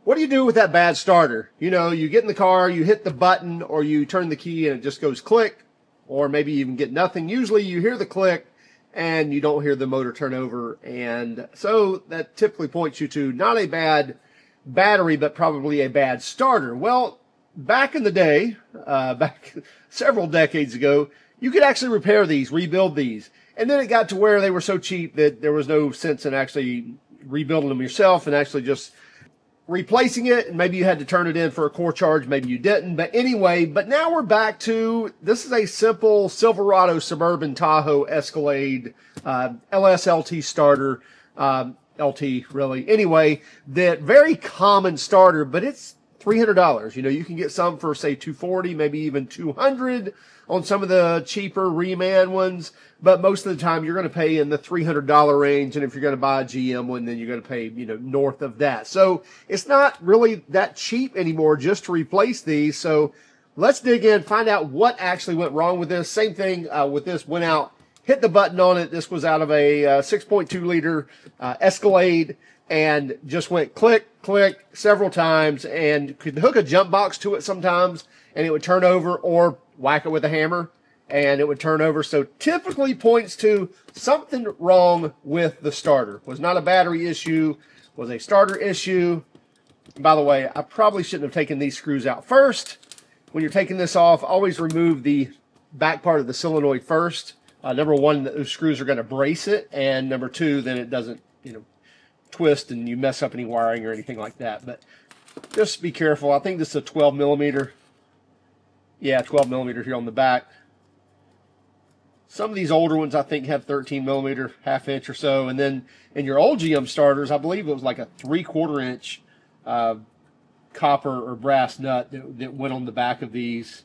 What do you do with that bad starter? You know, you get in the car, you hit the button, or you turn the key and it just goes click, or maybe you even get nothing. Usually you hear the click and you don't hear the motor turn over. And so that typically points you to not a bad battery, but probably a bad starter. Well, back in the day, back several decades ago, you could actually repair these, rebuild these. And then it got to where they were so cheap that there was no sense in actually rebuilding them yourself and actually just replacing it. And maybe you had to turn it in for a core charge, maybe you didn't. But anyway, but now we're back to, this is a simple Silverado Suburban Tahoe Escalade LSLT starter, LT really. Anyway, that very common starter, but it's $300. You know, you can get some for say $240, maybe even $200 on some of the cheaper reman ones, but most of the time you're going to pay in the $300 range. And if you're going to buy a GM one, then you're going to pay, you know, north of that. So it's not really that cheap anymore just to replace these. So let's dig in, find out what actually went wrong with this. Same thing with this, went out, hit the button on it. This was out of a 6.2 liter Escalade, and just went click, click several times, and could hook a jump box to it sometimes, and it would turn over, or whack it with a hammer, and it would turn over. So typically points to something wrong with the starter. Was not a battery issue, was a starter issue. By the way, I probably shouldn't have taken these screws out first. When you're taking this off, always remove the back part of the solenoid first. Number one, those screws are going to brace it, and number two, then it doesn't, you know, twist and you mess up any wiring or anything like that. But just be careful. I think this is a 12 millimeter. Yeah, 12 millimeter here on the back. Some of these older ones I think have 13 millimeter, half inch or so. And then in your old GM starters, I believe it was like a 3/4 inch copper or brass nut that went on the back of these.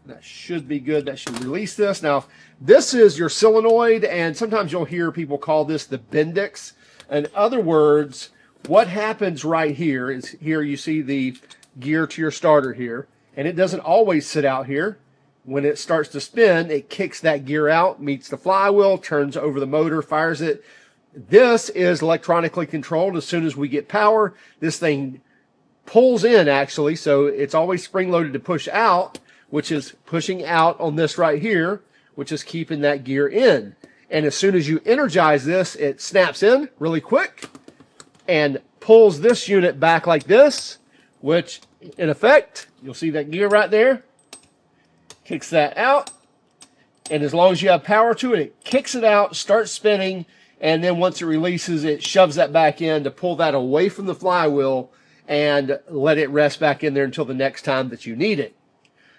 That should be good. That should release this. Now, this is your solenoid, and sometimes you'll hear people call this the Bendix. In other words, what happens right here is, here you see the gear to your starter here, and it doesn't always sit out here. When it starts to spin, it kicks that gear out, meets the flywheel, turns over the motor, fires it. This is electronically controlled. As soon as we get power, this thing pulls in, actually, so it's always spring-loaded to push out, which is pushing out on this right here, which is keeping that gear in. And as soon as you energize this, it snaps in really quick and pulls this unit back like this, which in effect, you'll see that gear right there, kicks that out. And as long as you have power to it, it kicks it out, starts spinning, and then once it releases, it shoves that back in to pull that away from the flywheel and let it rest back in there until the next time that you need it.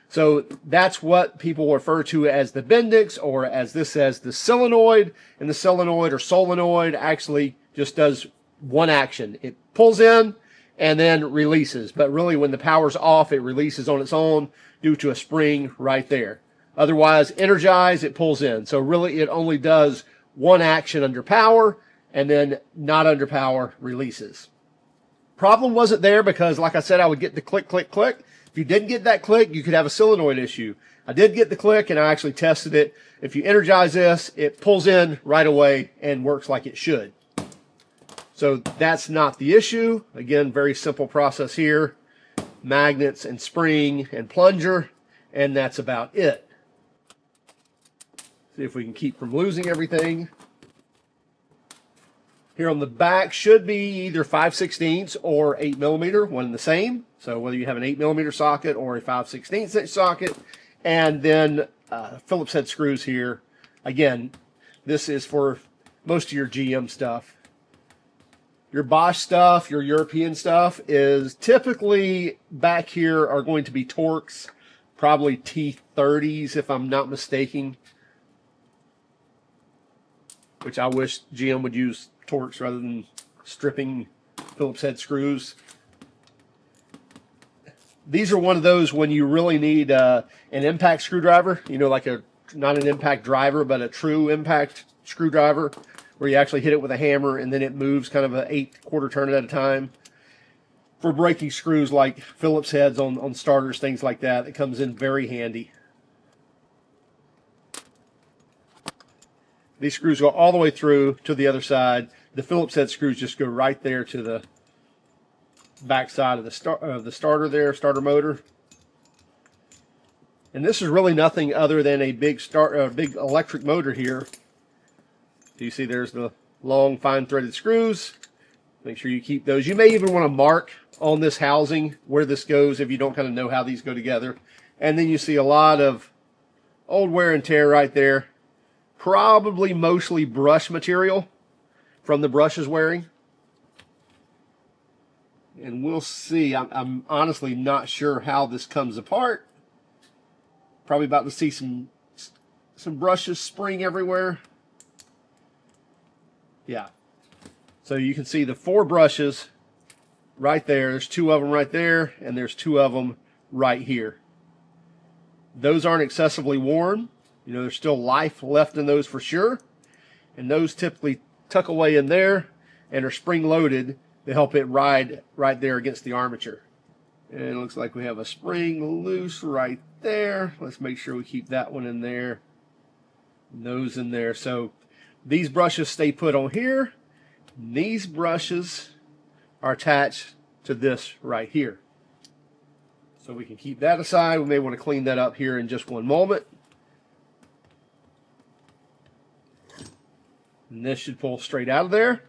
So that's what people refer to as the Bendix, or as this says, the solenoid. And the solenoid or solenoid actually just does one action. It pulls in and then releases. But really, when the power's off, it releases on its own due to a spring right there. Otherwise, energized, it pulls in. So really, it only does one action under power, and then not under power, releases. Problem wasn't there because, like I said, I would get the click, click, click. If you didn't get that click, you could have a solenoid issue. I did get the click, and I actually tested it. If you energize this, it pulls in right away and works like it should. So that's not the issue. Again, very simple process here. Magnets and spring and plunger, and that's about it. See if we can keep from losing everything. Here on the back should be either 5/16 or 8 millimeter, one and the same. So whether you have an 8 millimeter socket or a 5/16 inch socket, and then Phillips head screws here. Again, this is for most of your GM stuff. Your Bosch stuff, your European stuff is typically back here are going to be Torx, probably T30s if I'm not mistaken. Which I wish GM would use Torx rather than stripping Phillips head screws. These are one of those when you really need an impact screwdriver, you know, like not an impact driver, but a true impact screwdriver, where you actually hit it with a hammer and then it moves kind of an 8/4 turn at a time. For breaking screws like Phillips heads on starters, things like that, it comes in very handy. These screws go all the way through to the other side. The Phillips head screws just go right there to back side of the starter there, starter motor. And this is really nothing other than a big electric motor here. So you see there's the long fine threaded screws. Make sure you keep those. You may even want to mark on this housing where this goes if you don't kind of know how these go together. And then you see a lot of old wear and tear right there. Probably mostly brush material from the brushes wearing. And we'll see. I'm honestly not sure how this comes apart. Probably about to see some brushes spring everywhere. Yeah. So you can see the 4 brushes right there. There's 2 of them right there, and there's 2 of them right here. Those aren't excessively worn. You know, there's still life left in those for sure. And those typically tuck away in there and are spring loaded to help it ride right there against the armature. And it looks like we have a spring loose right there. Let's make sure we keep that one in there. And those in there. So these brushes stay put on here. These brushes are attached to this right here. So we can keep that aside. We may want to clean that up here in just one moment. And this should pull straight out of there.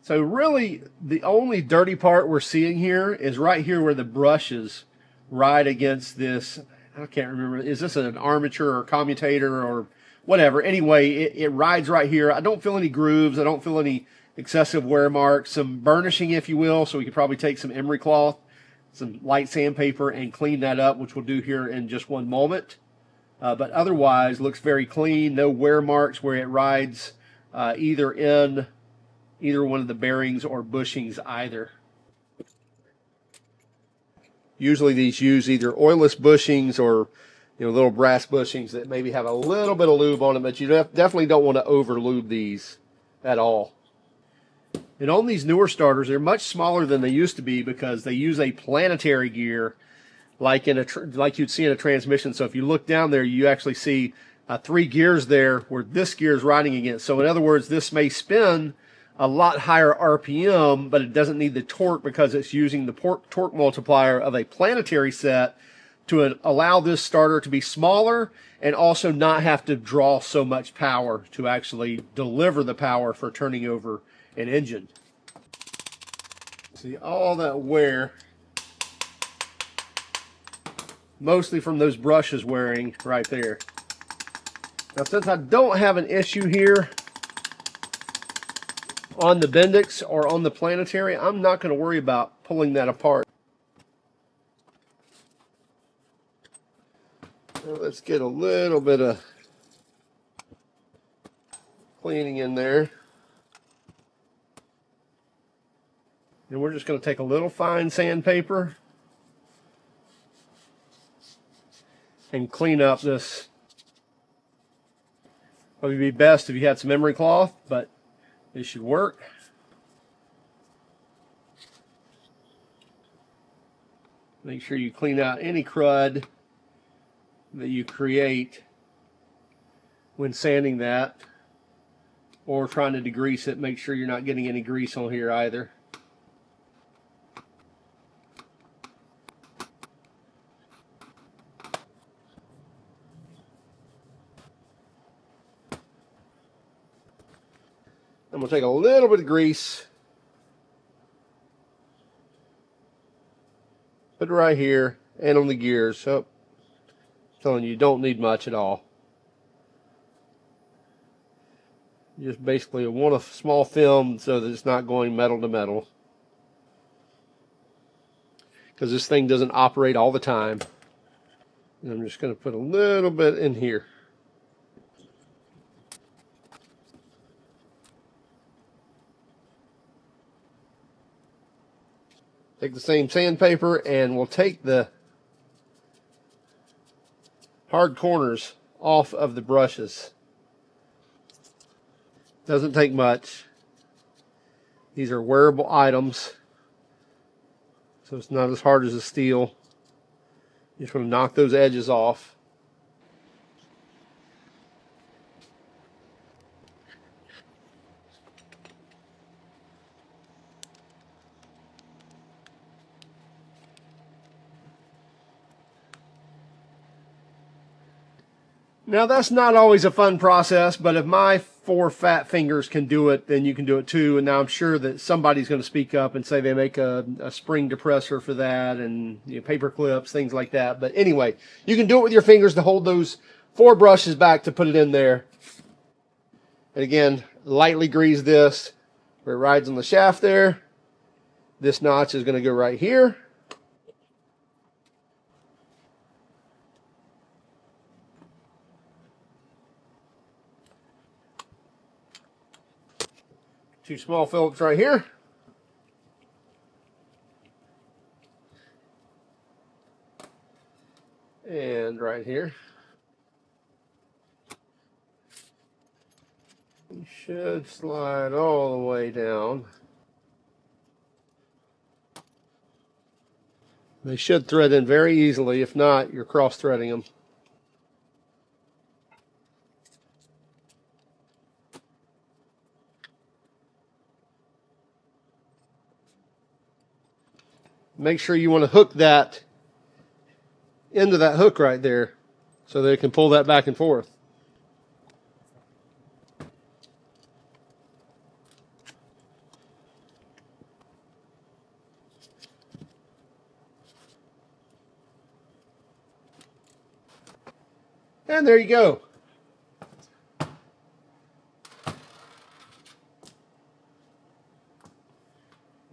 So really, the only dirty part we're seeing here is right here where the brushes ride against this. I can't remember. Is this an armature or commutator or whatever? Anyway, it rides right here. I don't feel any grooves. I don't feel any excessive wear marks. Some burnishing, if you will. So we could probably take some emery cloth, some light sandpaper, and clean that up, which we'll do here in just one moment. But otherwise, looks very clean. No wear marks where it rides either in either one of the bearings or bushings either. Usually these use either oilless bushings or little brass bushings that maybe have a little bit of lube on them, but you definitely don't want to over lube these at all. And on these newer starters, they're much smaller than they used to be because they use a planetary gear like you'd see in a transmission. So if you look down there, you actually see 3 gears there where this gear is riding against. So in other words, this may spin a lot higher RPM, but it doesn't need the torque because it's using the torque multiplier of a planetary set to allow this starter to be smaller and also not have to draw so much power to actually deliver the power for turning over an engine. See all that wear, mostly from those brushes wearing right there. Now, since I don't have an issue here on the Bendix or on the planetary, I'm not going to worry about pulling that apart. Now let's get a little bit of cleaning in there. And we're just going to take a little fine sandpaper and clean up this. Probably be best if you had some emery cloth, but this should work. Make sure you clean out any crud that you create when sanding that or trying to degrease it. Make sure you're not getting any grease on here either. I'm going to take a little bit of grease, put it right here and on the gears. So, I'm telling you, you don't need much at all. You just basically want a small film so that it's not going metal to metal, because this thing doesn't operate all the time. And I'm just going to put a little bit in here. Take the same sandpaper and we'll take the hard corners off of the brushes. Doesn't take much. These are wearable items, so it's not as hard as a steel. You just want to knock those edges off. Now that's not always a fun process, but if my 4 fat fingers can do it, then you can do it too. And now I'm sure that somebody's going to speak up and say they make a spring depressor for that, and paper clips, things like that. But anyway, you can do it with your fingers to hold those 4 brushes back to put it in there. And again, lightly grease this where it rides on the shaft there. This notch is going to go right here. Two small Phillips right here. And right here. You should slide all the way down. They should thread in very easily. If not, you're cross-threading them. Make sure you want to hook that into that hook right there so that it can pull that back and forth. And there you go.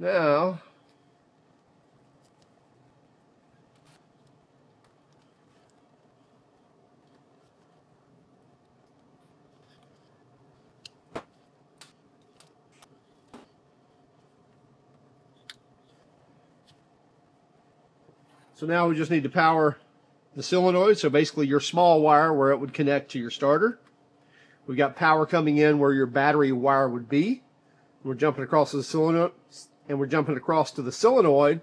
Now, now we just need to power the solenoid, so basically your small wire where it would connect to your starter. We've got power coming in where your battery wire would be. We're jumping across to the solenoid, and we're jumping across to the solenoid,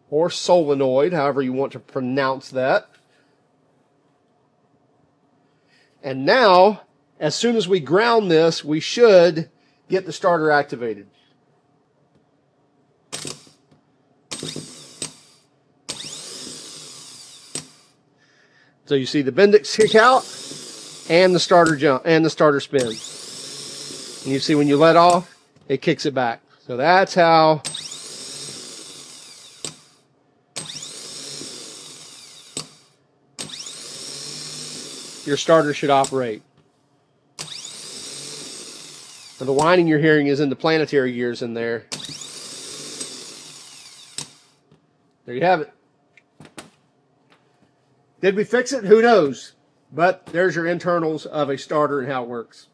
or solenoid, however you want to pronounce that. And now, as soon as we ground this, we should get the starter activated. So you see the Bendix kick out and the starter jump and the starter spin. And you see when you let off, it kicks it back. So that's how your starter should operate. And the whining you're hearing is in the planetary gears in there. There you have it. Did we fix it? Who knows? But there's your internals of a starter and how it works.